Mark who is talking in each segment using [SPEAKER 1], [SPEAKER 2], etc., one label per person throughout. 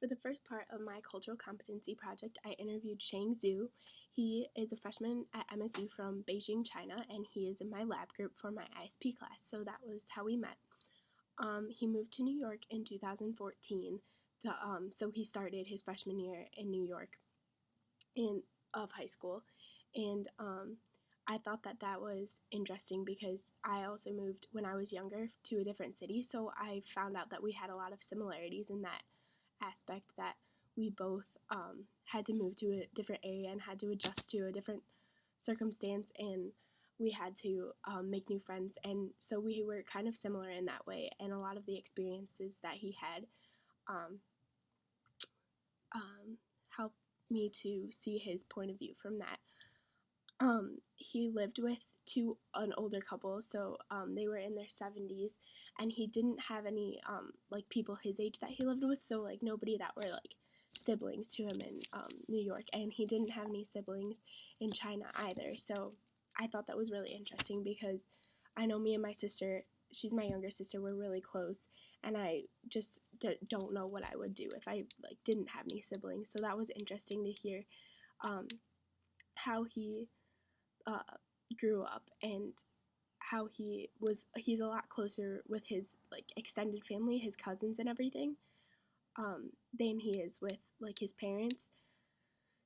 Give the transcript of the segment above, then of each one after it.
[SPEAKER 1] For the first part of my cultural competency project, I interviewed Shang Zhu. He is a freshman at MSU from Beijing, China, and he is in my lab group for my ISP class, so that was how we met. He moved to New York in 2014, so he started his freshman year in New York of high school, and I thought that was interesting because I also moved when I was younger to a different city, so I found out that we had a lot of similarities in that aspect, that we both had to move to a different area and had to adjust to a different circumstance, and we had to make new friends, and so we were kind of similar in that way, and a lot of the experiences that he had helped me to see his point of view from that. He lived with an older couple, so they were in their 70s, and he didn't have any people his age that he lived with, so nobody that were siblings to him in New York, and he didn't have any siblings in China either. So I thought that was really interesting because I know me and my sister, she's my younger sister, we're really close, and I just don't know what I would do if I didn't have any siblings. So that was interesting to hear how he grew up and how he's a lot closer with his extended family, his cousins and everything, than he is with his parents.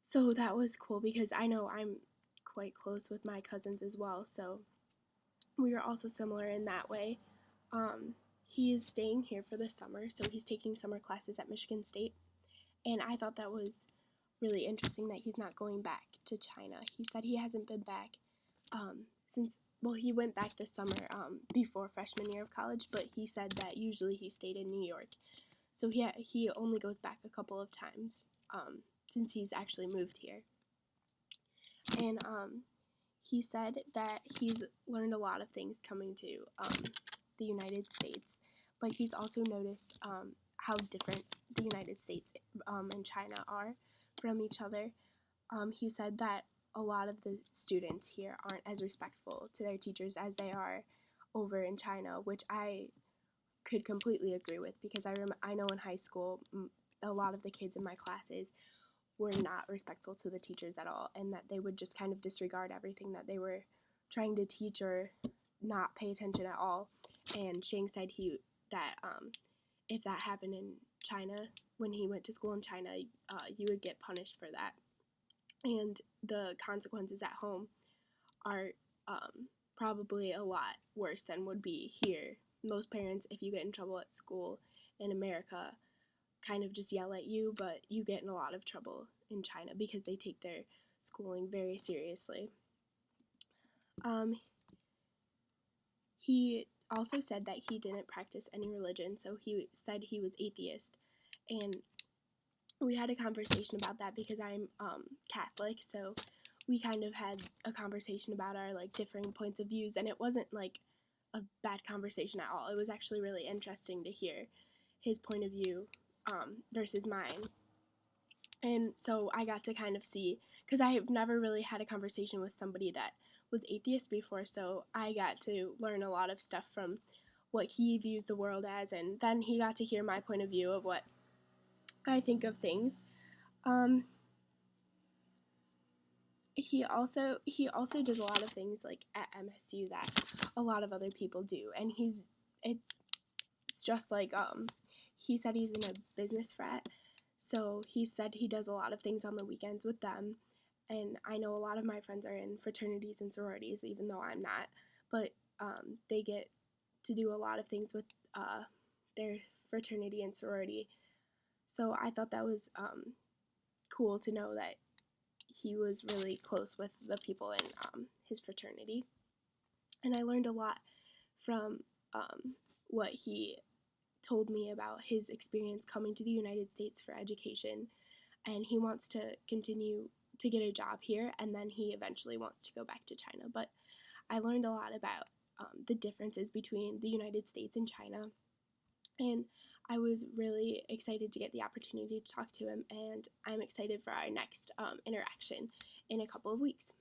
[SPEAKER 1] So that was cool because I know I'm quite close with my cousins as well, so we are also similar in that way. He is staying here for the summer, so he's taking summer classes at Michigan State, and I thought that was really interesting that he's not going back to China. He said he hasn't been back he went back this summer before freshman year of college, but he said that usually he stayed in New York. So he only goes back a couple of times since he's actually moved here. And he said that he's learned a lot of things coming to the United States, but he's also noticed how different the United States and China are from each other. He said that a lot of the students here aren't as respectful to their teachers as they are over in China, which I could completely agree with because I know in high school a lot of the kids in my classes were not respectful to the teachers at all, and that they would just kind of disregard everything that they were trying to teach or not pay attention at all. And Shang said that if that happened in China, when he went to school in China, you would get punished for that. And the consequences at home are probably a lot worse than would be here. Most parents, if you get in trouble at school in America, kind of just yell at you, but you get in a lot of trouble in China because they take their schooling very seriously. He also said that he didn't practice any religion, so he said he was atheist, and we had a conversation about that because I'm Catholic, so we kind of had a conversation about our differing points of views, and it wasn't a bad conversation at all. It was actually really interesting to hear his point of view versus mine. And so I got to kind of see, because I have never really had a conversation with somebody that was atheist before, so I got to learn a lot of stuff from what he views the world as, and then he got to hear my point of view of what I think of things. He also does a lot of things at MSU that a lot of other people do, and it's just he said he's in a business frat, so he said he does a lot of things on the weekends with them, and I know a lot of my friends are in fraternities and sororities, even though I'm not, but they get to do a lot of things with their fraternity and sorority. So I thought that was cool to know that he was really close with the people in his fraternity. And I learned a lot from what he told me about his experience coming to the United States for education. And he wants to continue to get a job here, and then he eventually wants to go back to China. But I learned a lot about the differences between the United States and China. And I was really excited to get the opportunity to talk to him, and I'm excited for our next interaction in a couple of weeks.